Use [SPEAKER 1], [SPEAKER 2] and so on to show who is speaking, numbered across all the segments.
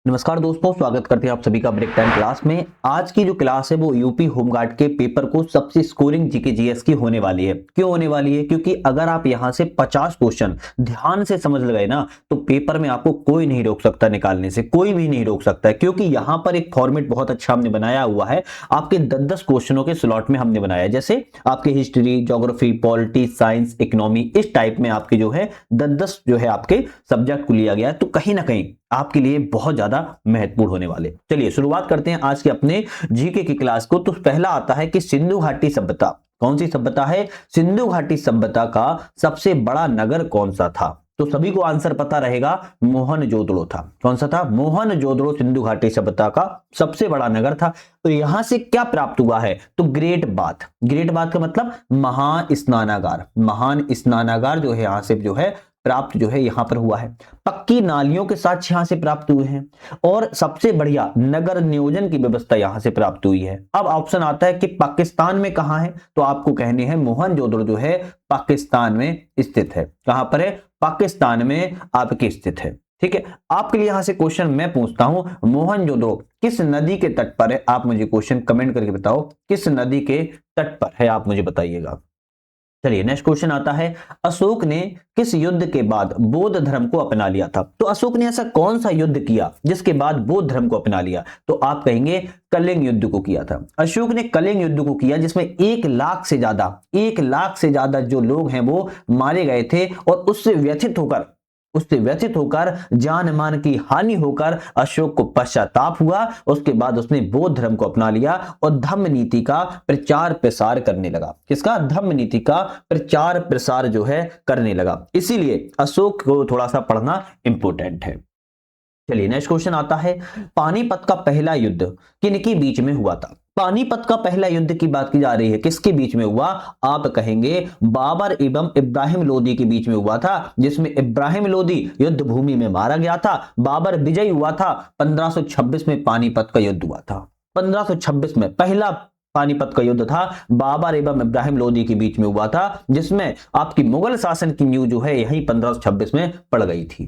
[SPEAKER 1] नमस्कार दोस्तों, स्वागत करते हैं आप सभी का ब्रेक टाइम क्लास में। आज की जो क्लास है वो यूपी होमगार्ड के पेपर को सबसे स्कोरिंग जीके जीएस की होने वाली है। क्यों होने वाली है? क्योंकि अगर आप यहां से 50 क्वेश्चन ध्यान से समझ गए ना तो पेपर में आपको कोई नहीं रोक सकता, निकालने से कोई भी नहीं रोक सकता है। क्योंकि यहां पर एक फॉर्मेट बहुत अच्छा हमने बनाया हुआ है, आपके 10-10 क्वेश्चनों के स्लॉट में हमने बनाया है। जैसे आपके history, geography, polity, science, economy, इस टाइप में आपके जो है 10-10 जो है आपके सब्जेक्ट को लिया गया है, तो कहीं ना कहीं आपके लिए बहुत ज्यादा महत्वपूर्ण होने वाले। चलिए शुरुआत करते हैं आज के अपने जीके की क्लास को। तो पहला आता है कि सिंधु घाटी सभ्यता, कौन सी सभ्यता है? सिंधु घाटी सभ्यता का सबसे बड़ा नगर कौन सा था? तो सभी को आंसर पता रहेगा, मोहनजोदड़ो था। कौन सा था? मोहनजोदड़ो सिंधु घाटी सभ्यता का सबसे बड़ा नगर था। तो यहां से क्या प्राप्त हुआ है? तो ग्रेट बाथ। ग्रेट बाथ का मतलब महान स्नानागार। महान स्नानागार जो है यहां से जो है प्राप्त जो है यहां पर हुआ है। पक्की नालियों के साथ यहां से प्राप्त हुए हैं और सबसे बढ़िया नगर नियोजन की व्यवस्था यहां से प्राप्त हुई है। अब ऑप्शन आता है कि पाकिस्तान में कहां है, तो आपको कहने हैं मोहनजोदड़ो जो है पाकिस्तान में स्थित है। कहां पर है? पाकिस्तान में आपके स्थित है। ठीक है, आपके लिए यहां से क्वेश्चन मैं पूछता हूं, मोहनजोदड़ो किस नदी के तट पर है? आप मुझे क्वेश्चन कमेंट करके बताओ, किस नदी के तट पर है, आप मुझे बताइएगा। चलिए नेक्स्ट क्वेश्चन आता है, अशोक ने किस युद्ध के बाद बौद्ध धर्म को अपना लिया था? तो अशोक ने ऐसा कौन सा युद्ध किया जिसके बाद बौद्ध धर्म को अपना लिया? तो आप कहेंगे कलिंग युद्ध को किया था। अशोक ने कलिंग युद्ध को किया जिसमें 1 लाख से ज्यादा जो लोग हैं वो मारे गए थे और उससे व्यथित होकर जान मान की हानि होकर अशोक को पश्चाताप हुआ। उसके बाद उसने बौद्ध धर्म को अपना लिया और धम्म नीति का प्रचार प्रसार करने लगा। किसका? धम्म नीति का प्रचार प्रसार जो है करने लगा। इसीलिए अशोक को थोड़ा सा पढ़ना इंपॉर्टेंट है। चलिए नेक्स्ट क्वेश्चन आता है, पानीपत का पहला युद्ध किनके बीच में हुआ था? पानीपत का पहला युद्ध की बात की जा रही है, किसके बीच में हुआ? आप कहेंगे बाबर एवं इब्राहिम लोदी के बीच में हुआ था, जिसमें इब्राहिम लोदी युद्ध भूमि में मारा गया था। बाबर विजयी हुआ था। 1526 में पानीपत का युद्ध हुआ था। 1526 में पहला पानीपत का युद्ध था, बाबर एवं इब्राहिम लोदी के बीच में हुआ था, जिसमें आपकी मुगल शासन की नींव जो है यही 1526 में पड़ गई थी।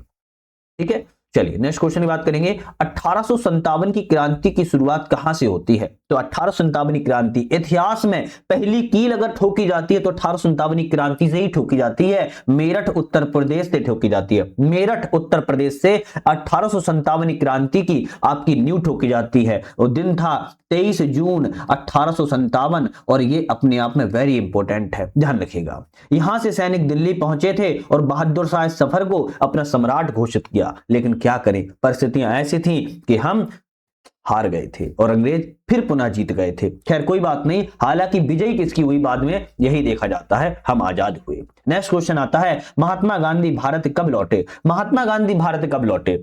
[SPEAKER 1] ठीक है, चलिए नेक्स्ट क्वेश्चन की बात करेंगे। 1857 की क्रांति की शुरुआत कहां से होती है? तो 1857 की क्रांति, इतिहास में पहली कील अगर ठोकी जाती है तो 1857 की क्रांति से ही ठोकी जाती है। मेरठ उत्तर प्रदेश से ठोकी जाती है। मेरठ उत्तर प्रदेश से 1857 की क्रांति की आपकी नींव ठोकी जाती है। वो दिन था 23 जून 1857 और ये अपने आप में वेरी इंपॉर्टेंट है, ध्यान रखिएगा। यहां से सैनिक दिल्ली पहुंचे थे और बहादुर शाह इस सफर को अपना सम्राट घोषित किया। लेकिन क्या करें, परिस्थितियां ऐसी थी कि हम हार गए थे और अंग्रेज फिर पुनः जीत गए थे। खैर कोई बात नहीं, हालांकि विजयी किसकी हुई बाद में यही देखा जाता है, हम आजाद हुए। नेक्स्ट क्वेश्चन आता है, महात्मा गांधी भारत कब लौटे? महात्मा गांधी भारत कब लौटे?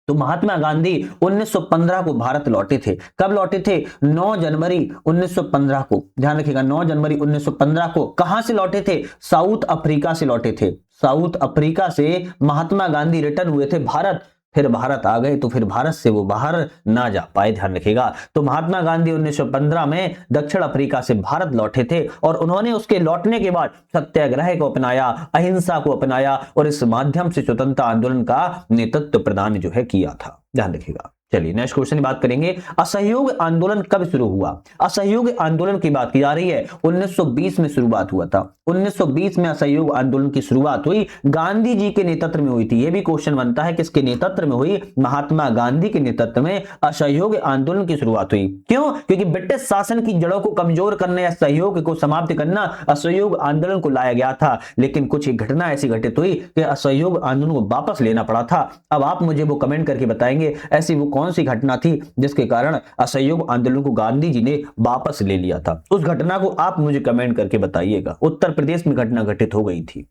[SPEAKER 1] तो महात्मा गांधी 1915 को भारत लौटे थे। कब लौटे थे? 9 जनवरी 1915 को। ध्यान रखिएगा, 9 जनवरी 1915 को। कहां से लौटे थे? साउथ अफ्रीका से लौटे थे। साउथ अफ्रीका से महात्मा गांधी रिटर्न हुए थे भारत। फिर भारत आ गए तो फिर भारत से वो बाहर ना जा पाए, ध्यान रखिएगा। तो महात्मा गांधी 1915 में दक्षिण अफ्रीका से भारत लौटे थे और उन्होंने उसके लौटने के बाद सत्याग्रह को अपनाया, अहिंसा को अपनाया और इस माध्यम से स्वतंत्रता आंदोलन का नेतृत्व प्रदान जो है किया था, ध्यान रखिएगा। चलिए नेक्स्ट क्वेश्चन की बात करेंगे, असहयोग आंदोलन कब शुरू हुआ? असहयोग आंदोलन की बात की जा रही है, 1920 में शुरुआत हुआ था। 1920 में असहयोग आंदोलन की शुरुआत हुई, गांधी जी के नेतृत्व में हुई थी। यह भी क्वेश्चन बनता है किसके नेतृत्व में हुई? महात्मा गांधी के नेतृत्व में असहयोग आंदोलन की शुरुआत हुई। क्यों? क्योंकि ब्रिटिश शासन की जड़ों को कमजोर करने या सहयोग को समाप्त करना असहयोग आंदोलन को लाया गया था। लेकिन कुछ एक घटना ऐसी घटित हुई कि असहयोग आंदोलन को वापस लेना पड़ा था। अब आप मुझे वो कमेंट करके बताएंगे ऐसी वो कौन सी घटना थी जिसके कारण असहयोग आंदोलन को गांधी जी ने वापस ले लिया था। उस घटना को आप मुझे कमेंट करके बताइएगा। उत्तर प्रदेश में घटना घटित हो गई थी।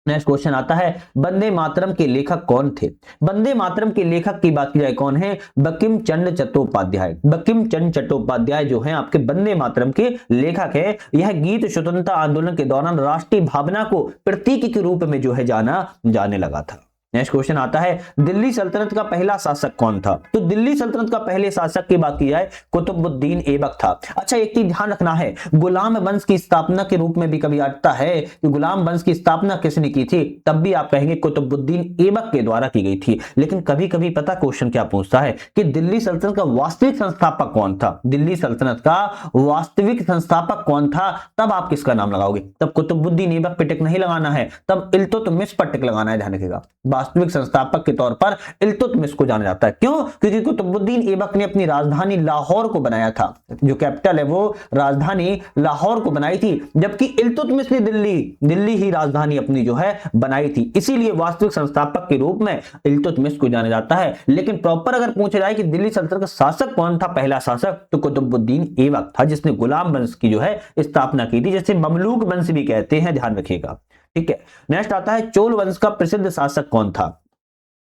[SPEAKER 1] नेक्स्ट क्वेश्चन आता है, वंदे मातरम के लेखक कौन थे? वंदे मातरम के लेखक की बात की जाए कौन है? बंकिम चंद्र चट्टोपाध्याय। बंकिम चंद्र चट्टोपाध्याय जो है आपके वंदे मातरम के लेखक है। यह गीत स्वतंत्रता आंदोलन के दौरान राष्ट्रीय भावना को प्रतीक के रूप में जो है जाने लगा था। नेक्स्ट क्वेश्चन आता है, दिल्ली सल्तनत का पहला शासक कौन था? तो दिल्ली सल्तनत का पहले शासक की बात की जाए कुतुबुद्दीन ऐबक था। अच्छा, एक चीज ध्यान रखना है, गुलाम वंश की स्थापना के रूप में भी कभी आता है कि गुलाम वंश की स्थापना किसने की थी, तब भी आप कहेंगे कुतुबुद्दीन ऐबक के द्वारा की गई थी। लेकिन कभी कभी पता क्वेश्चन क्या पूछता है कि दिल्ली सल्तनत का वास्तविक संस्थापक कौन था? दिल्ली सल्तनत का वास्तविक संस्थापक कौन था, तब आप किसका नाम लगाओगे? तब कुतुबुद्दीन ऐबक पे टिक नहीं लगाना है, तब इल्तुतमिश पर टिक लगाना है। ध्यान रखिएगा, वास्तविक संस्थापक के तौर पर इल्तुतमिश को जाना जाता है। क्यों? क्योंकि कुतुबुद्दीन ऐबक ने अपनी राजधानी लाहौर को बनाया था, जो कैपिटल है वो राजधानी लाहौर को बनाई थी, जबकि इल्तुतमिश ने दिल्ली ही राजधानी अपनी जो है बनाई थी। इसीलिए वास्तविक संस्थापक के रूप में इल्तुतमिश को जाना जाता है। लेकिन प्रॉपर अगर पूछा जाए कि दिल्ली सल्तनत का शासक कौन था, पहला शासक, तो कुतुबुद्दीन ऐबक था, जिसने गुलाम वंश की जो है स्थापना की थी, जिसे ममलूक वंश भी कहते हैं। ध्यान रखिएगा, ठीक है। नेक्स्ट आता है, चोल वंश का प्रसिद्ध शासक कौन था?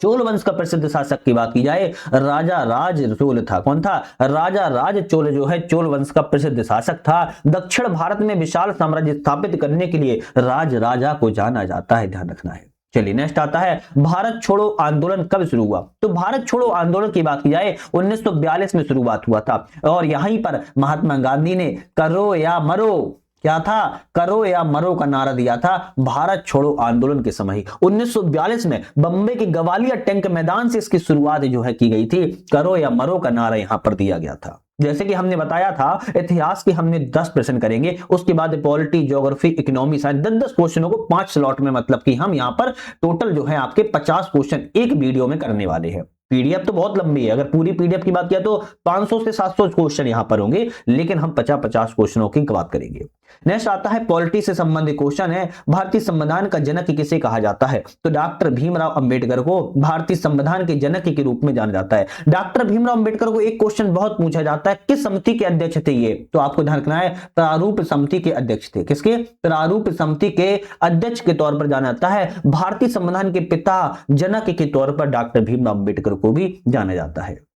[SPEAKER 1] चोल वंश का प्रसिद्ध शासक की बात की जाए, राजा राज चोल था। कौन था? राजा राज चोल जो है चोल वंश का प्रसिद्ध शासक था। दक्षिण भारत में विशाल साम्राज्य स्थापित करने के लिए राज राजा को जाना जाता है। ध्यान रखना है। चलिए, नेक्स्ट आता है, भारत छोड़ो आंदोलन कब शुरू हुआ? तो भारत छोड़ो आंदोलन की बात की जाए 1942 में शुरुआत हुआ था, और यहीं पर महात्मा गांधी ने करो या मरो, क्या था, करो या मरो का नारा दिया था भारत छोड़ो आंदोलन के समय। 1942 में बम्बई के गवालियर टैंक मैदान से इसकी शुरुआत जो है की गई थी। करो या मरो का नारा यहां पर दिया गया था। जैसे कि हमने बताया था, इतिहास के हमने 10 प्रश्न करेंगे, उसके बाद पॉलिटी, ज्योग्राफी, इकोनॉमी, साइंस, 10-10 क्वेश्चनों को 5 स्लॉट में, मतलब कि हम यहां पर टोटल जो है आपके 50 क्वेश्चन एक वीडियो में करने वाले हैं। पीडीएफ तो बहुत लंबी है, अगर पूरी पीडीएफ की बात किया तो 500 से 700 क्वेश्चन यहां पर होंगे, लेकिन हम 50-50 क्वेश्चनों की बात करेंगे। नेक्स्ट आता है, पॉलिटी से संबंधित क्वेश्चन है, भारतीय संविधान का जनक किसे कहा जाता है? तो डॉक्टर भीमराव अंबेडकर को भारतीय संविधान के जनक के रूप में जाना जाता है। डॉक्टर भीमराव अंबेडकर को एक क्वेश्चन बहुत पूछा जाता है, किस समिति के अध्यक्ष थे ये? तो आपको ध्यान रखना है, प्रारूप समिति के अध्यक्ष थे। किसके? प्रारूप समिति के अध्यक्ष के तौर पर जाना जाता है। भारतीय संविधान के पिता, जनक के तौर पर डॉक्टर भीमराव अंबेडकर को भी जाना जाता है।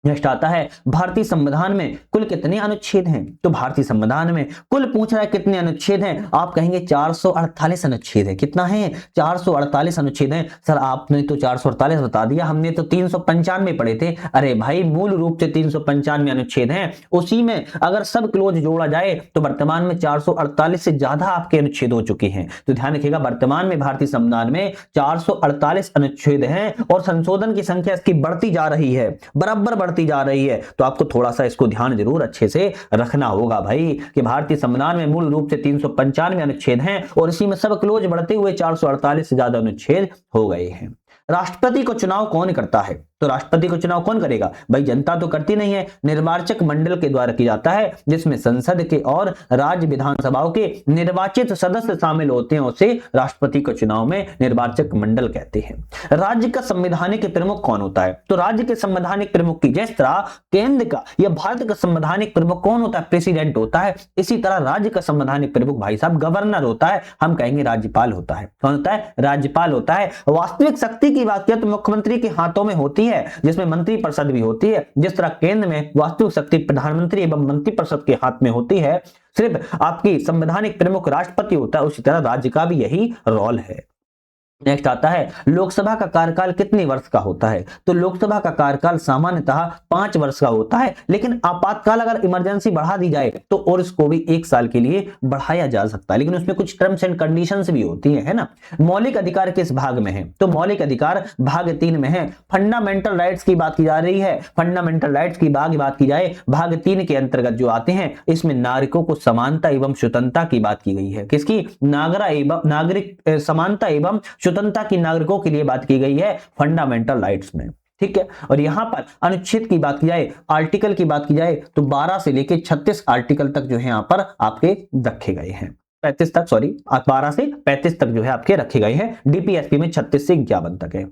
[SPEAKER 1] नेक्स्ट आता है, भारतीय संविधान में कुल कितने अनुच्छेद हैं? तो भारतीय संविधान में कुल पूछ रहा है कितने अनुच्छेद हैं? आप कहेंगे 448 अनुच्छेद है। कितना है? 448 अनुच्छेद हैं। सर आपने तो 448 बता दिया, हमने तो 395 पढ़े थे। अरे भाई, मूल रूप से 395 अनुच्छेद हैं, उसी में अगर सब क्लोज जोड़ा जाए तो वर्तमान में 448 से ज्यादा आपके अनुच्छेद हो चुके हैं। तो ध्यान रखिएगा, वर्तमान में भारतीय संविधान में 448 अनुच्छेद हैं, और संशोधन की संख्या इसकी बढ़ती जा रही है, बराबर बढ़ती जा रही है। तो आपको थोड़ा सा इसको ध्यान जरूर अच्छे से रखना होगा भाई, कि भारतीय संविधान में मूल रूप से 395 अनुच्छेद हैं, और इसी में सब क्लोज बढ़ते हुए 448 से ज्यादा अनुच्छेद हो गए हैं। राष्ट्रपति को चुनाव कौन करता है? तो राष्ट्रपति को चुनाव कौन करेगा? भाई जनता तो करती नहीं है, निर्वाचक मंडल के द्वारा किया जाता है, जिसमें संसद के और राज्य विधानसभाओं के निर्वाचित सदस्य शामिल होते हैं। उसे राष्ट्रपति को चुनाव में निर्वाचक मंडल कहते हैं। राज्य का संवैधानिक प्रमुख कौन होता है? तो राज्य के संवैधानिक प्रमुख की जिस तरह केंद्र का या भारत का संवैधानिक प्रमुख कौन होता है? प्रेसिडेंट होता है। इसी तरह राज्य का संवैधानिक प्रमुख भाई साहब गवर्नर होता है, हम कहेंगे राज्यपाल होता है। कौन होता है? राज्यपाल होता है। वास्तविक शक्ति की बात किया तो मुख्यमंत्री के हाथों में होती है, जिसमें मंत्रिपरिषद भी होती है। जिस तरह केंद्र में वास्तविक शक्ति प्रधानमंत्री एवं मंत्रिपरिषद के हाथ में होती है, सिर्फ आपकी संवैधानिक प्रमुख राष्ट्रपति होता है, उसी तरह राज्य का भी यही रोल है। नेक्स्ट आता है, लोकसभा का कार्यकाल कितने वर्ष का होता है? तो लोकसभा का कार्यकाल सामान्यतः 5 वर्ष का होता है, लेकिन आपातकाल अगर इमरजेंसी बढ़ा दी जाए तो और इसको भी 1 साल के लिए बढ़ाया जा सकता है, लेकिन उसमें कुछ टर्म्स एंड कंडीशंस भी होती है ना। मौलिक अधिकार किस भाग में है? तो मौलिक अधिकार भाग 3 में है। फंडामेंटल राइट्स की बात की जा रही है। फंडामेंटल राइट्स की बात की जाए, भाग 3 के अंतर्गत जो आते हैं, इसमें नागरिकों को समानता एवं स्वतंत्रता की बात की गई है। किसकी? नागरिक समानता एवं स्वतंत्रता की नागरिकों के लिए बात की गई है फंडामेंटल राइट्स में। ठीक है, और यहां पर अनुच्छेद की बात की जाए, आर्टिकल की बात की जाए तो 12 से लेकर 36 आर्टिकल तक जो है यहां पर आपके रखे गए हैं। 35 तक, सॉरी 12 से 35 तक जो है आपके रखे गए हैं। डीपीएसपी में 36 से 51 तक है।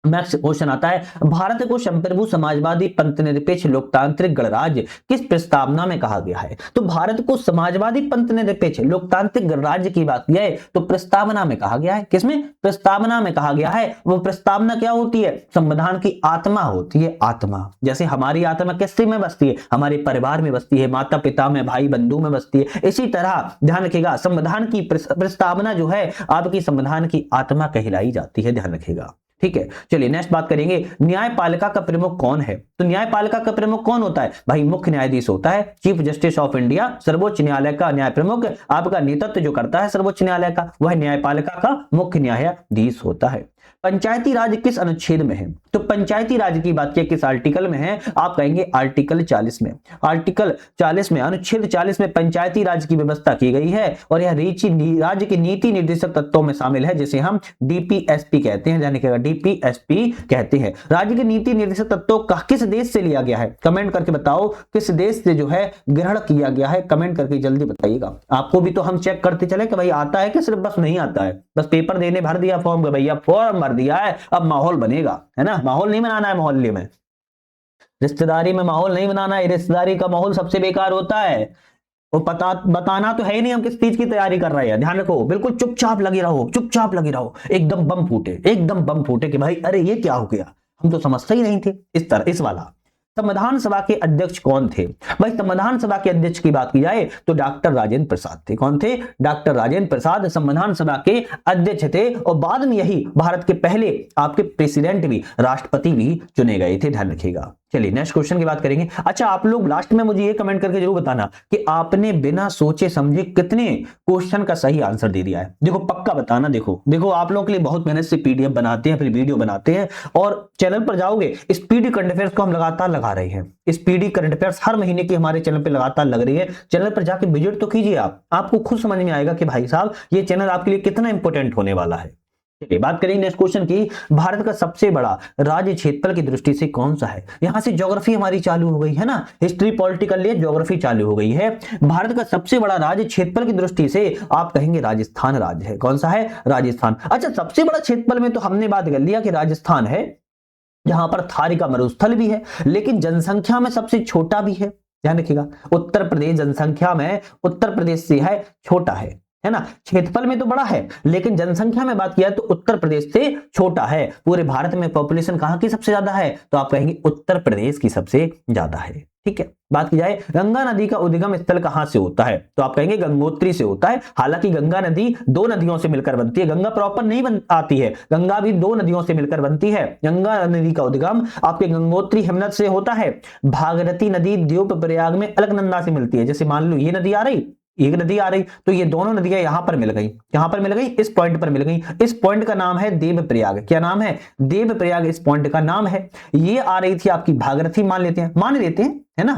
[SPEAKER 1] नेक्स्ट क्वेश्चन आता है, भारत को संप्रभु समाजवादी पंथ निरपेक्ष लोकतांत्रिक गणराज्य किस प्रस्तावना में कहा गया है? तो भारत को समाजवादी पंथ निरपेक्ष लोकतांत्रिक गणराज्य की बात की जाए तो प्रस्तावना में कहा गया है। किसमें? प्रस्तावना में कहा गया है। वो प्रस्तावना क्या होती है? संविधान की आत्मा होती है। आत्मा, जैसे हमारी आत्मा किससे में बसती है? हमारे परिवार में बसती है, माता पिता में, भाई बंधु में बसती है। इसी तरह ध्यान रखिएगा, संविधान की प्रस्तावना जो है आपकी संविधान की आत्मा कहलाई जाती है। ध्यान रखिएगा। ठीक है, चलिए नेक्स्ट बात करेंगे, न्यायपालिका का प्रमुख कौन है? तो न्यायपालिका का प्रमुख कौन होता है भाई? मुख्य न्यायाधीश होता है, चीफ जस्टिस ऑफ इंडिया, सर्वोच्च न्यायालय का न्याय प्रमुख, आपका नेतृत्व जो करता है सर्वोच्च न्यायालय का, वह न्यायपालिका का मुख्य न्यायाधीश होता है। पंचायती राज किस अनुच्छेद में है? तो पंचायती राज की बात किया किस आर्टिकल में है? आप कहेंगे आर्टिकल 40 में। आर्टिकल 40 में, अनुच्छेद 40 में पंचायती राज की व्यवस्था की गई है और यह राज्य की नीति निर्देशक तत्वों में शामिल है, जिसे हम डीपीएसपी कहते हैं, यानी कि डीपीएसपी कहते हैं। राज्य की नीति निर्देशक तत्वों का किस देश से लिया गया है? कमेंट करके बताओ किस देश से जो है ग्रहण किया गया है, कमेंट करके जल्दी बताइएगा। आपको भी तो हम चेक करते चले कि भाई आता है कि सिर्फ बस नहीं आता है, बस पेपर देने भर दिया फॉर्म, भैया फॉर्म भर दिया है, अब माहौल बनेगा, है ना? माहौल नहीं बनाना है, मोहल्ले में रिश्तेदारी में माहौल नहीं बनाना है, रिश्तेदारी का माहौल सबसे बेकार होता है। वो बताना तो है ही नहीं हम किस चीज की तैयारी कर रहे हैं, ध्यान रखो, बिल्कुल चुपचाप लगे रहो, चुपचाप लगे रहो, एकदम बम फूटे, एकदम बम फूटे कि भाई अरे ये क्या हो गया, हम तो समझते ही नहीं थे, इस तरह, इस वाला। संविधान सभा के अध्यक्ष कौन थे? भाई संविधान सभा के अध्यक्ष की बात की जाए तो डॉक्टर राजेंद्र प्रसाद थे। कौन थे? डॉक्टर राजेंद्र प्रसाद संविधान सभा के अध्यक्ष थे और बाद में यही भारत के पहले आपके प्रेसिडेंट भी, राष्ट्रपति भी चुने गए थे, ध्यान रखिएगा। चलिए नेक्स्ट क्वेश्चन की बात करेंगे। अच्छा, आप लोग लास्ट में मुझे ये कमेंट करके जरूर बताना कि आपने बिना सोचे समझे कितने क्वेश्चन का सही आंसर दे दिया है। देखो पक्का बताना। देखो आप लोगों के लिए बहुत मेहनत से पीडीएफ बनाते हैं, फिर वीडियो बनाते हैं और चैनल पर जाओगे, स्पीडी करंट अफेयर्स को हम लगातार लगा रहे हैं। स्पीडी करंट अफेयर्स हर महीने की हमारे चैनल पर लगातार लग रही है। चैनल पर जाके विजिट तो कीजिए, आपको खुद समझ में आएगा कि भाई साहब ये चैनल आपके लिए कितना इंपॉर्टेंट होने वाला है। बात करेंगे नेक्स्ट क्वेश्चन की, भारत का सबसे बड़ा राज्य क्षेत्रफल की दृष्टि से कौन सा है? यहां से ज्योग्राफी हमारी चालू हो गई है ना, हिस्ट्री पॉलिटिकल लिए ज्योग्राफी चालू हो गई है। भारत का सबसे बड़ा राज्य क्षेत्रफल की दृष्टि से आप कहेंगे राजस्थान राज्य है। कौन सा है? राजस्थान। अच्छा, सबसे बड़ा क्षेत्रफल में तो हमने बात कर लिया कि राजस्थान है, जहां पर थारी का मरुस्थल भी है, लेकिन जनसंख्या में सबसे छोटा भी है, ध्यान रखिएगा। उत्तर प्रदेश जनसंख्या में उत्तर प्रदेश से है छोटा है ना। क्षेत्रफल में तो बड़ा है लेकिन जनसंख्या में बात किया तो उत्तर प्रदेश से छोटा है। पूरे भारत में पॉपुलेशन कहां की सबसे ज्यादा है? तो आप कहेंगे उत्तर प्रदेश की सबसे ज्यादा है। ठीक है, बात की जाए गंगा नदी का उद्गम स्थल कहां से होता है? तो आप कहेंगे गंगोत्री से होता है। हालांकि गंगा नदी दो नदियों से मिलकर बनती है, गंगा प्रॉपर नहीं आती है, गंगा भी दो नदियों से मिलकर बनती है। गंगा नदी का उद्गम आपके गंगोत्री हिमनद से होता है। भागीरथी नदी द्वीपप्रयाग में अलकनंदा से मिलती है। जैसे मान लो ये नदी आ रही, एक नदी आ रही, तो ये दोनों नदियां यहां पर मिल गई। कहां पर मिल गई? इस पॉइंट पर मिल गई। इस पॉइंट का नाम है देवप्रयाग। क्या नाम है? देवप्रयाग इस पॉइंट का नाम है। ये आ रही थी आपकी भागीरथी, मान लेते हैं, है ना,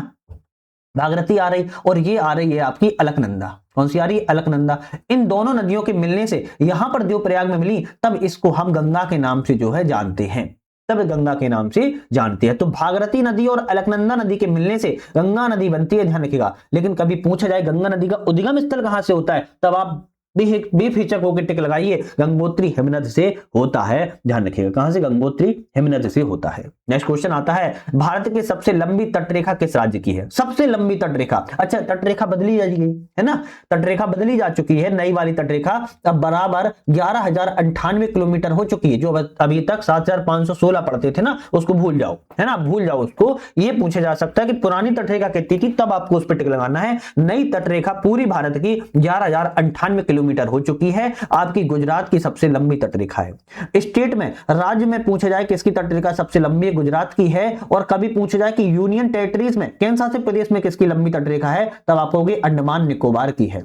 [SPEAKER 1] भागीरथी आ रही, और ये आ रही है आपकी अलकनंदा। कौन सी आ रही है? अलकनंदा। इन दोनों नदियों के मिलने से यहां पर देवप्रयाग में मिली, तब इसको हम गंगा के नाम से जो है जानते हैं, तब गंगा के नाम से जानते हैं। तो भागीरथी नदी और अलकनंदा नदी के मिलने से गंगा नदी बनती है, ध्यान रखिएगा। लेकिन कभी पूछा जाए गंगा नदी का उद्गम स्थल कहां से होता है, तब आप बेफिचक होकर टिक लगाइए, गंगोत्री हिमनद से होता है, ध्यान रखिएगा। कहां से? गंगोत्री हिमनद से होता है। नेक्स्ट क्वेश्चन आता है, भारत की सबसे लंबी तटरेखा किस राज्य की है? सबसे लंबी तटरेखा। अच्छा, तटरेखा बदली जा गई है ना, तटरेखा बदली जा चुकी है। नई वाली तटरेखा अब बराबर 11,098 किलोमीटर हो चुकी है। जो अभी तक 7,516 पढ़ते थे ना, उसको भूल जाओ, है ना, भूल जाओ उसको। ये पूछा जा सकता है कि पुरानी तटरेखा कितनी थी, तब आपको उस पर टिक लगाना है। नई तटरेखा पूरी भारत की 11,098 किलोमीटर हो चुकी है। आपकी गुजरात की सबसे लंबी तटरेखा है। स्टेट में, राज्य में पूछा जाए किसकी तटरेखा सबसे लंबी है, गुजरात की है। और कभी पूछा जाए कि यूनियन टेरिटरीज में, केंद्र शासित प्रदेश में किसकी लंबी तटरेखा है, तब आप कहोगे अंडमान निकोबार की है।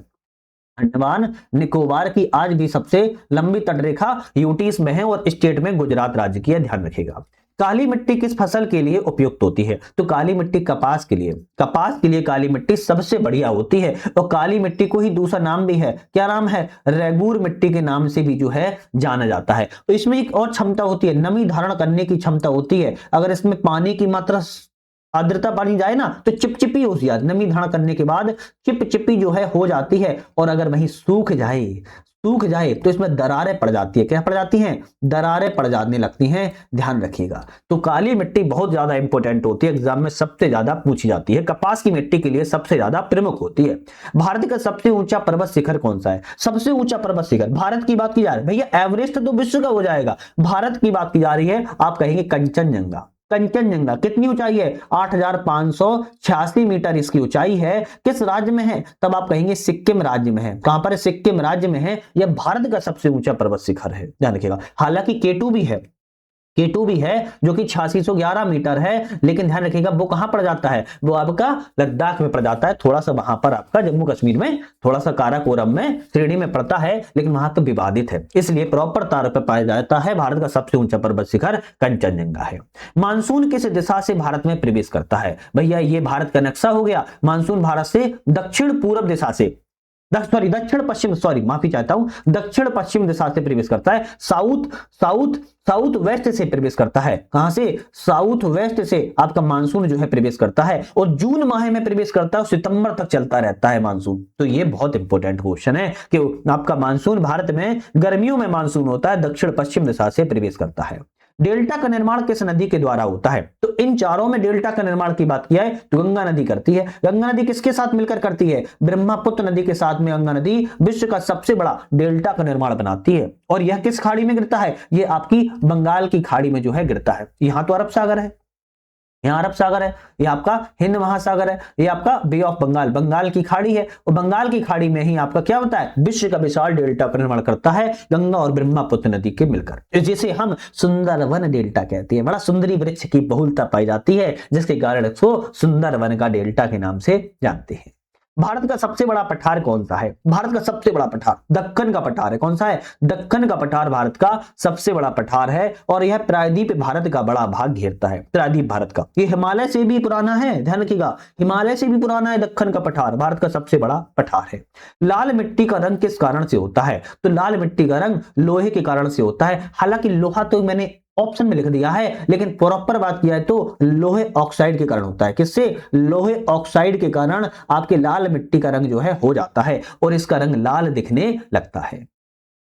[SPEAKER 1] अंडमान निकोबार की आज भी सबसे लंबी तटरेखा यूटीज में है और स्टेट में गुजरात राज्य की है, ध्यान रखिएगा। काली मिट्टी किस फसल के लिए उपयुक्त होती है? तो काली मिट्टी कपास के लिए काली मिट्टी सबसे बढ़िया होती है। और काली मिट्टी को ही दूसरा नाम भी है, क्या नाम है? रेगूर मिट्टी के नाम से भी जो है जाना जाता है। तो इसमें एक और क्षमता होती है, नमी धारण करने की क्षमता होती है। अगर इसमें पानी की मात्रा, आर्द्रता पानी जाए ना, तो चिपचिपी हो जाती है। नमी धारण करने के बाद चिपचिपी जो है हो जाती है। और अगर वहीं सूख जाए तो इसमें दरारें पड़ जाती है। क्या पड़ जाती हैं? दरारें पड़ जाने लगती हैं, ध्यान रखिएगा। तो काली मिट्टी बहुत ज्यादा इंपॉर्टेंट होती है, एग्जाम में सबसे ज्यादा पूछी जाती है। कपास की मिट्टी के लिए सबसे ज्यादा प्रमुख होती है। भारत का सबसे ऊंचा पर्वत शिखर कौन सा है? सबसे ऊंचा पर्वत शिखर भारत की बात की जा रही है, भैया एवरेस्ट तो विश्व का हो जाएगा, भारत की बात की जा रही है, आप कहेंगे कंचनजंगा। कंचनजंगा कितनी ऊंचाई है? 8,586 मीटर इसकी ऊंचाई है। किस राज्य में है? तब आप कहेंगे सिक्किम राज्य में है। कहां पर है? सिक्किम राज्य में है। यह भारत का सबसे ऊंचा पर्वत शिखर है, ध्यान रखिएगा। हालांकि K2 भी है, K2 भी है जो कि 8611 मीटर है, लेकिन ध्यान रखिएगा वो कहां पड़ जाता है, वो आपका लद्दाख में पड़ जाता है, थोड़ा सा वहां पर आपका जम्मू कश्मीर में थोड़ा सा काराकोरम में श्रेणी में पड़ता है, लेकिन वहां तो विवादित है, इसलिए प्रॉपर तार पर पाया जाता है। भारत का सबसे ऊंचा पर्वत शिखर कंचनजंगा है। मानसून किस दिशा से भारत में प्रवेश करता है? भैया ये भारत का नक्शा हो गया, मानसून भारत से दक्षिण पूर्व दिशा से दक्षिण पश्चिम, सॉरी माफी चाहता हूं, दक्षिण पश्चिम दिशा से प्रवेश करता है, साउथ साउथ साउथ वेस्ट से प्रवेश करता है। कहां से? साउथ वेस्ट से आपका मानसून जो है प्रवेश करता है, और जून माह में प्रवेश करता है और सितंबर तक चलता रहता है मानसून। तो ये बहुत इंपॉर्टेंट क्वेश्चन है कि आपका मानसून भारत में गर्मियों में मानसून होता है, दक्षिण पश्चिम दिशा से प्रवेश करता है। डेल्टा का निर्माण किस नदी के द्वारा होता है? तो इन चारों में डेल्टा का निर्माण की बात किया है तो गंगा नदी करती है। गंगा नदी किसके साथ मिलकर करती है? ब्रह्मपुत्र नदी के साथ में गंगा नदी विश्व का सबसे बड़ा डेल्टा का निर्माण बनाती है। और यह किस खाड़ी में गिरता है? ये आपकी बंगाल की खाड़ी में जो है गिरता है। यहां तो अरब सागर है, यहाँ अरब सागर है, ये आपका हिंद महासागर है, ये आपका बे ऑफ बंगाल, बंगाल की खाड़ी है, और बंगाल की खाड़ी में ही आपका क्या होता है? विश्व का विशाल डेल्टा का निर्माण करता है गंगा और ब्रह्मपुत्र नदी के मिलकर, जिसे हम सुंदरवन डेल्टा कहते हैं। बड़ा सुंदरी वृक्ष की बहुलता पाई जाती है, जिसके कारण इसको सुंदरवन का डेल्टा के नाम से जानते हैं। भारत का सबसे बड़ा पठार कौन सा है? भारत का सबसे बड़ा पठार दक्कन का पठार है। कौन सा है? दक्कन का पठार भारत का सबसे बड़ा पठार है, और यह प्रायद्वीप भारत का बड़ा भाग घेरता है। प्रायद्वीप भारत का ये हिमालय से भी पुराना है, ध्यान रखिएगा, हिमालय से भी पुराना है दक्कन का पठार, भारत का सबसे बड़ा पठार है। लाल मिट्टी का रंग किस कारण से होता है? तो लाल मिट्टी का रंग लोहे के कारण से होता है। हालांकि लोहा तो मैंने ऑप्शन में लिख दिया है, लेकिन प्रॉपर बात किया है तो लोहे ऑक्साइड के कारण होता है। किससे? लोहे ऑक्साइड के कारण आपके लाल मिट्टी का रंग जो है हो जाता है, और इसका रंग लाल दिखने लगता है।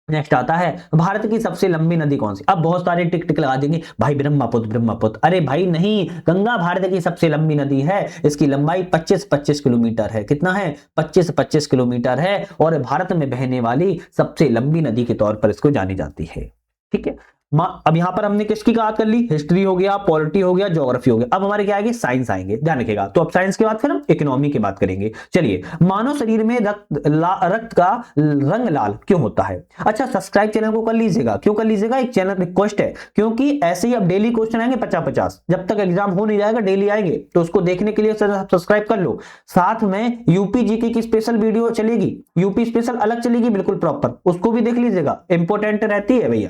[SPEAKER 1] नेक्स्ट आता है, भारत की सबसे लंबी नदी कौन सी? अब बहुत सारे टिक टिक लगा देंगे, भाई ब्रह्मपुत्र ब्रह्मपुत्र। अरे भाई नहीं, गंगा भारत की सबसे लंबी नदी है, इसकी लंबाई 25 किलोमीटर है। कितना है? 25 किलोमीटर है, और भारत में बहने वाली सबसे लंबी नदी के तौर पर इसको जानी जाती है। ठीक है, अब यहां पर हमने किसकी बात कर ली? हिस्ट्री हो गया, पॉलिटी हो गया, ज्योग्राफी हो गया। अब हमारे क्या आएंगे? साइंस आएंगे, ध्यान रखिएगा। तो अब साइंस के बाद फिर हम इकोनॉमी की बात करेंगे। चलिए, मानव शरीर में रक्त का रंग लाल क्यों होता है? अच्छा, सब्सक्राइब चैनल को कर लीजिएगा। क्यों कर लीजिएगा? एक चैनल रिक्वेस्ट है, क्योंकि ऐसे ही अब डेली क्वेश्चन आएंगे 50-50, जब तक एग्जाम हो नहीं जाएगा डेली आएंगे, तो उसको देखने के लिए सब्सक्राइब कर लो। साथ में यूपी जीके की स्पेशल वीडियो चलेगी, यूपी स्पेशल अलग चलेगी बिल्कुल प्रॉपर, उसको भी देख लीजिएगा, इंपॉर्टेंट रहती है भैया।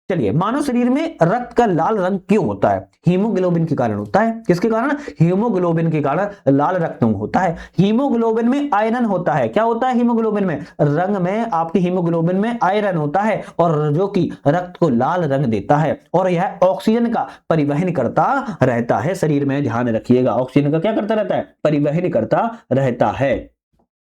[SPEAKER 1] चलिए, मानव शरीर में रक्त का लाल रंग क्यों होता है? हीमोग्लोबिन के कारण होता है। किसके कारण? हीमोग्लोबिन के कारण लाल रक्त होता है। हीमोग्लोबिन में आयरन होता है। क्या होता है हीमोग्लोबिन में? रंग में आपके हीमोग्लोबिन में आयरन होता है, और जो कि रक्त को लाल रंग देता है, और यह ऑक्सीजन का परिवहन करता रहता है शरीर में। ध्यान रखिएगा, ऑक्सीजन का क्या करता रहता है? परिवहन करता रहता है।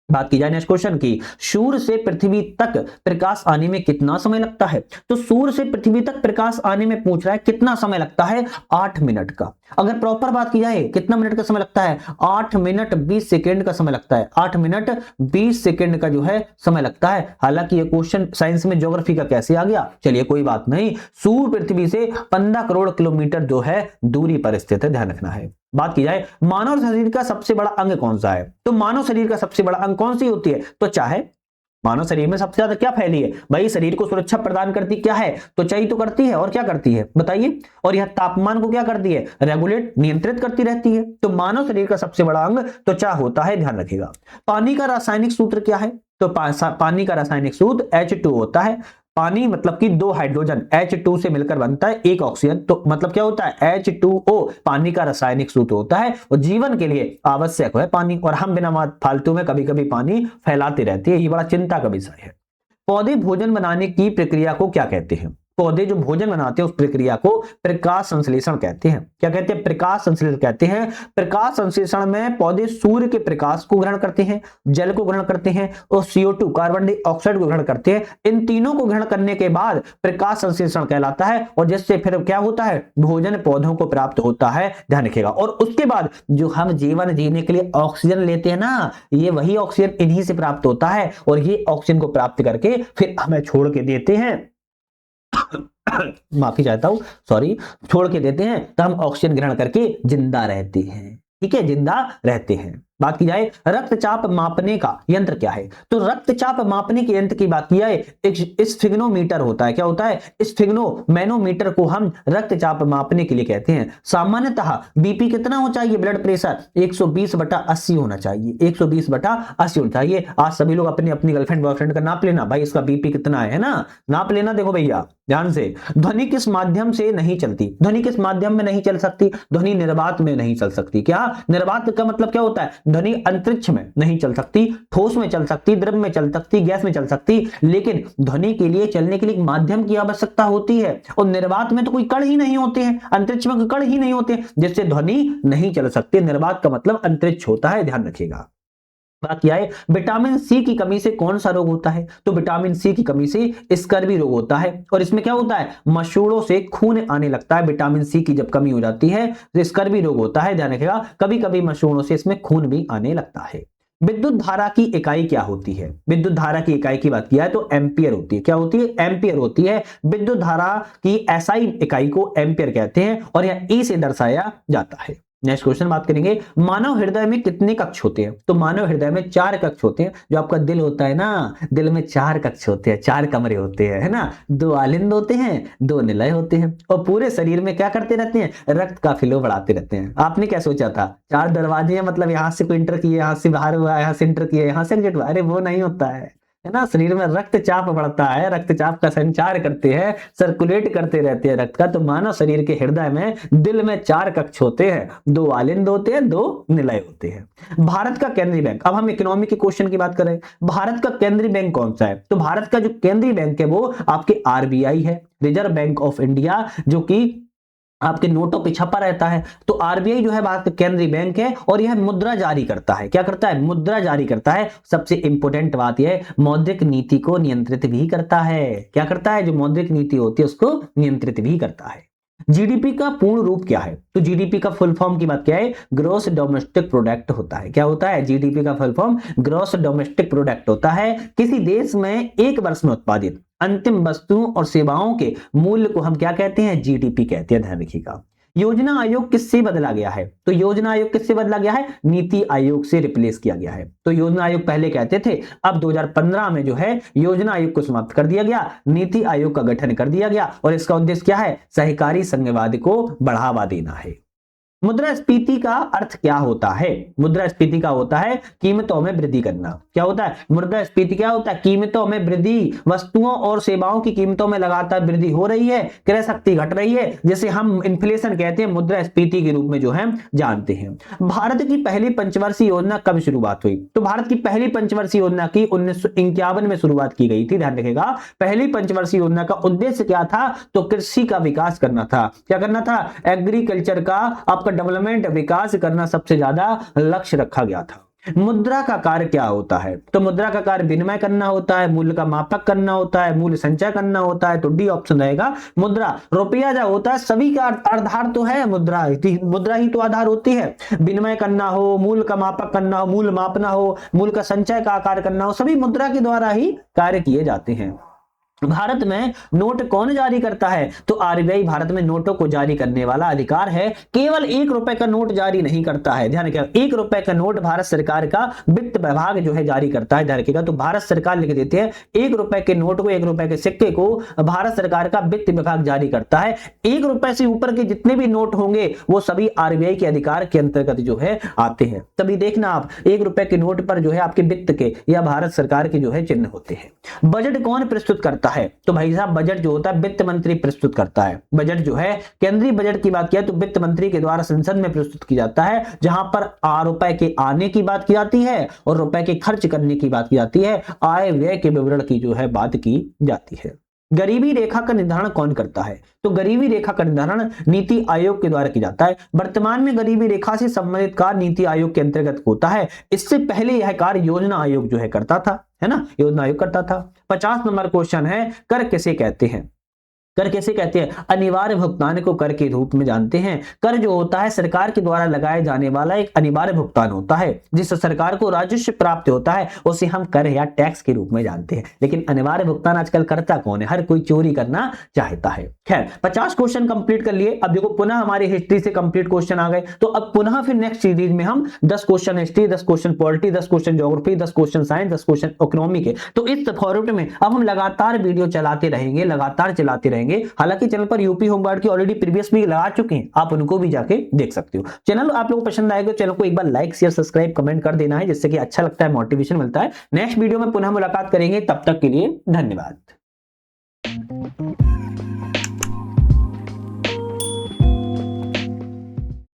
[SPEAKER 1] बात की जाए नेक्स्ट क्वेश्चन की, सूर्य से पृथ्वी तक प्रकाश आने में कितना समय लगता है? तो सूर्य से पृथ्वी तक प्रकाश आने में पूछ रहा है कितना समय लगता है? 8 मिनट का। अगर प्रॉपर बात की जाए कितना मिनट का समय लगता है? 8 मिनट 20 सेकेंड का समय लगता है। 8 मिनट 20 सेकेंड का जो है समय लगता है। हालांकि ये क्वेश्चन साइंस में ज्योग्राफी का कैसे आ गया, चलिए कोई बात नहीं। सूर्य पृथ्वी से 15 करोड़ किलोमीटर जो है दूरी पर स्थित है, ध्यान रखना है। बात की जाए मानव शरीर का सबसे बड़ा अंग कौन सा है? तो मानव शरीर का सबसे बड़ा अंग कौन सी होती है? त्वचा है। मानव शरीर में सबसे ज्यादा क्या फैली है? भाई शरीर को सुरक्षा प्रदान करती क्या है? त्वचा ही तो करती है, और क्या करती है बताइए? और यह तापमान को क्या करती है? रेगुलेट, नियंत्रित करती रहती है। तो मानव शरीर का सबसे बड़ा अंग त्वचा होता है, ध्यान रखिएगा। पानी का रासायनिक सूत्र क्या है? तो पानी का रासायनिक सूत्र H2 होता है। पानी मतलब कि 2 हाइड्रोजन H2 से मिलकर बनता है 1 ऑक्सीजन, तो मतलब क्या होता है? H2O पानी का रासायनिक सूत्र होता है, और जीवन के लिए आवश्यक है पानी। और हम बिना फालतू में कभी कभी पानी फैलाते रहते हैं, ये बड़ा चिंता का विषय है। पौधे भोजन बनाने की प्रक्रिया को क्या कहते हैं? पौधे जो भोजन बनाते हैं उस प्रक्रिया को प्रकाश संश्लेषण कहते हैं। क्या कहते हैं? प्रकाश संश्लेषण कहते हैं। प्रकाश संश्लेषण में पौधे सूर्य के प्रकाश को ग्रहण करते हैं, जल को ग्रहण करते हैं, और CO2 कार्बन डाइऑक्साइड को ग्रहण करते हैं। इन तीनों को ग्रहण करने के बाद प्रकाश संश्लेषण कहलाता है, और जिससे फिर क्या होता है? भोजन पौधों को प्राप्त होता है, ध्यान रखिएगा। और उसके बाद जो हम जीवन जीने के लिए ऑक्सीजन लेते हैं ना, ये वही ऑक्सीजन इन्हीं से प्राप्त होता है, और ये ऑक्सीजन को प्राप्त करके फिर हमें छोड़ के देते हैं माफी चाहता हूं, सॉरी, छोड़ के देते हैं, तो हम ऑक्सीजन ग्रहण करके जिंदा रहते हैं। ठीक है, जिंदा रहते हैं। बात की जाए रक्तचाप मापने का यंत्र क्या है, तो रक्तचाप मापने के यंत्र की बात की जाए स्फिग्नोमीटर होता है। क्या होता है? स्फिग्नोमैनोमीटर को हम रक्तचाप मापने के लिए कहते हैं। सामान्यतः बीपी कितना होना चाहिए, ब्लड प्रेशर 120/80 होना चाहिए, 120/80 होना चाहिए। आज सभी लोग अपनी अपनी गर्लफ्रेंड बॉयफ्रेंड का नाप लेना, भाई इसका बीपी कितना है ना, नाप लेना। देखो भैया ध्यान से, ध्वनि किस माध्यम से नहीं चलती, ध्वनि किस माध्यम में नहीं चल सकती, ध्वनि निर्वात में नहीं चल सकती। क्या निर्वात का मतलब क्या होता है? ध्वनि अंतरिक्ष में नहीं चल सकती, ठोस में चल सकती, द्रव में चल सकती, गैस में चल सकती, लेकिन ध्वनि के लिए चलने के लिए एक माध्यम की आवश्यकता होती है। और निर्वात में तो कोई कण ही नहीं होते हैं, अंतरिक्ष में कोई कण ही नहीं होते जिससे ध्वनि नहीं चल सकती। निर्वात का मतलब अंतरिक्ष होता है, ध्यान रखिएगा। बात क्या है, विटामिन सी की कमी से कौन सा रोग होता है, तो विटामिन सी की कमी से स्कर्वी रोग होता है। और इसमें क्या होता है, मसूड़ों से खून आने लगता है। विटामिन सी की जब कमी हो जाती है तो स्कर्वी रोग होता है, ध्यान रखिएगा। कभी कभी मसूड़ों से इसमें खून भी आने लगता है। विद्युत धारा की इकाई क्या होती है, विद्युत धारा की इकाई की बात किया है तो एम्पियर होती है। क्या होती है? एम्पियर होती है। विद्युत धारा की एसआई इकाई को एम्पियर कहते हैं और यह ई से दर्शाया जाता है। नेक्स्ट क्वेश्चन बात करेंगे, मानव हृदय में कितने कक्ष होते हैं, तो मानव हृदय में 4 कक्ष होते हैं। जो आपका दिल होता है ना, दिल में 4 कक्ष होते हैं, 4 कमरे होते हैं, है ना। 2 आलिंद होते हैं, 2 निलय होते हैं, और पूरे शरीर में क्या करते रहते हैं, रक्त का फ्लो बढ़ाते रहते हैं। आपने क्या सोचा था 4 दरवाजे हैं, मतलब यहां से कोई इंटर किए, यहां से बाहर हुआ, यहां से इंटर किए, यहां से एग्जिट हुआ, अरे वो नहीं होता है ना। शरीर में रक्तचाप बढ़ता है, रक्तचाप का संचार करते हैं, सर्कुलेट करते रहते हैं रक्त का। तो मानव शरीर के हृदय में, दिल में 4 कक्ष होते हैं, 2 आलिंद होते हैं, 2 निलय होते हैं। भारत का केंद्रीय बैंक, अब हम इकोनॉमी के क्वेश्चन की बात करें, भारत का केंद्रीय बैंक कौन सा है, तो भारत का जो केंद्रीय बैंक है वो आपके आरबीआई है, रिजर्व बैंक ऑफ इंडिया, जो कि आपके नोटों पे छपा रहता है। तो आरबीआई जो है भारत का केंद्रीय बैंक है और यह मुद्रा जारी करता है। क्या करता है? मुद्रा जारी करता है। सबसे इंपॉर्टेंट बात यह, मौद्रिक नीति को नियंत्रित भी करता है। क्या करता है? जो मौद्रिक नीति होती है उसको नियंत्रित भी करता है। जीडीपी का पूर्ण रूप क्या है, तो जीडीपी का फुल फॉर्म की बात क्या है, ग्रॉस डोमेस्टिक प्रोडक्ट होता है। क्या होता है? जीडीपी का full form gross domestic product होता है। किसी देश में एक वर्ष में उत्पादित अंतिम वस्तुओं और सेवाओं के मूल्य को हम क्या कहते हैं? जीडीपी कहते हैं, ध्यान रखिएगा। योजना आयोग किससे बदला गया है, तो योजना आयोग किससे बदला गया है? नीति आयोग से रिप्लेस किया गया है। तो योजना आयोग पहले कहते थे, अब 2015 में जो है योजना आयोग को समाप्त कर दिया गया, नीति आयोग का गठन कर दिया गया। और इसका उद्देश्य क्या है? सहकारी संघवाद को बढ़ावा देना है। मुद्रास्फीति का अर्थ क्या होता है? मुद्रास्फीति का होता है कीमतों में वृद्धि करना। क्या होता है? मुद्रास्फीति क्या होता है? कीमतों में वृद्धि, वस्तुओं और सेवाओं की कीमतों में लगातार वृद्धि हो रही है, क्रय शक्ति घट रही है, जिसे हम इन्फ्लेशन कहते हैं, मुद्रास्फीति के रूप में जो है जानते हैं। भारत की पहली पंचवर्षीय योजना कब शुरुआत हुई, तो भारत की पहली पंचवर्षीय योजना की 1951 में शुरुआत की गई थी, ध्यान रखिएगा। पहली पंचवर्षीय योजना का उद्देश्य क्या था, तो कृषि का विकास करना था। क्या करना था? एग्रीकल्चर का आपका डेवलपमेंट, विकास करना सबसे ज्यादा लक्ष्य रखा गया था। मुद्रा का कार्य क्या होता है, तो मुद्रा का कार्य विनिमय करना होता है, मूल्य का मापक करना होता है, मूल्य संचय करना होता है। तो डी ऑप्शन रहेगा। मुद्रा, रुपया जो होता है सभी का आधार तो है, मुद्रा ही तो आधार होती है। विनिमय करना हो, मूल्य का मापक करना हो, मूल्य मापना हो, मूल्य का संचय का कार्य करना हो, सभी मुद्रा के द्वारा ही कार्य किए जाते हैं। भारत में नोट कौन जारी करता है, तो आरबीआई भारत में नोटों को जारी करने वाला अधिकार है। केवल 1 रुपए का नोट जारी नहीं करता है, ध्यान रखिएगा। 1 रुपए का नोट भारत सरकार का वित्त विभाग जो है जारी करता है, ध्यान रखिएगा। तो भारत सरकार लिख देते हैं 1 रुपए के नोट को, 1 रुपए के सिक्के को भारत सरकार का वित्त विभाग जारी करता है। 1 रुपए से ऊपर के जितने भी नोट होंगे वो सभी आरबीआई के अधिकार के अंतर्गत जो है आते हैं। तभी देखना आप 1 रुपए के नोट पर जो है आपके वित्त के या भारत सरकार के जो है चिन्ह होते हैं। बजट कौन प्रस्तुत करता है, तो भाई साहब बजट जो होता है वित्त मंत्री प्रस्तुत करता है। बजट जो है, केंद्रीय बजट की बात किया तो वित्त मंत्री के द्वारा संसद में प्रस्तुत किया जाता है, जहां पर रुपए के आने की बात की जाती है और रुपए के खर्च करने की बात की जाती है, आय व्यय के विवरण की जो है बात की जाती है। गरीबी रेखा का निर्धारण कौन करता है, तो गरीबी रेखा का निर्धारण नीति आयोग के द्वारा किया जाता है। वर्तमान में गरीबी रेखा से संबंधित कार्य नीति आयोग के अंतर्गत होता है। इससे पहले यह कार्य योजना आयोग जो है करता था, है ना, योजना आयोग करता था। 50 नंबर क्वेश्चन है, कर किसे कहते हैं। कर कैसे कहते हैं? अनिवार्य भुगतान को कर के रूप में जानते हैं। कर जो होता है सरकार के द्वारा लगाए जाने वाला एक अनिवार्य भुगतान होता है, जिससे सरकार को राजस्व प्राप्त होता है, उसे हम कर या टैक्स के रूप में जानते हैं। लेकिन अनिवार्य भुगतान आजकल करता कौन है? हर कोई चोरी करना चाहता है। खैर 50 क्वेश्चन कंप्लीट कर लिए। अब देखो पुनः हमारी हिस्ट्री से कंप्लीट क्वेश्चन आ गए, तो अब पुनः फिर नेक्स्ट सीरीज में हम 10 question history, 10 question polity, 10 question geography, 10 question science, 10 question economy के। तो इस फॉर्मेट में अब हम लगातार वीडियो चलाते रहेंगे, लगातार चलाते रहेंगे। हालांकि चैनल पर यूपी होमगार्ड की ऑलरेडी प्रीवियस भी लगा चुके हैं, आप उनको भी जाके देख सकते हो। चैनल आप लोगों को पसंद आएगा, चैनल को एक बार लाइक शेयर सब्सक्राइब कमेंट कर देना है, जिससे कि अच्छा लगता है, मोटिवेशन मिलता है। नेक्स्ट वीडियो में पुनः मुलाकात करेंगे, तब तक के लिए धन्यवाद।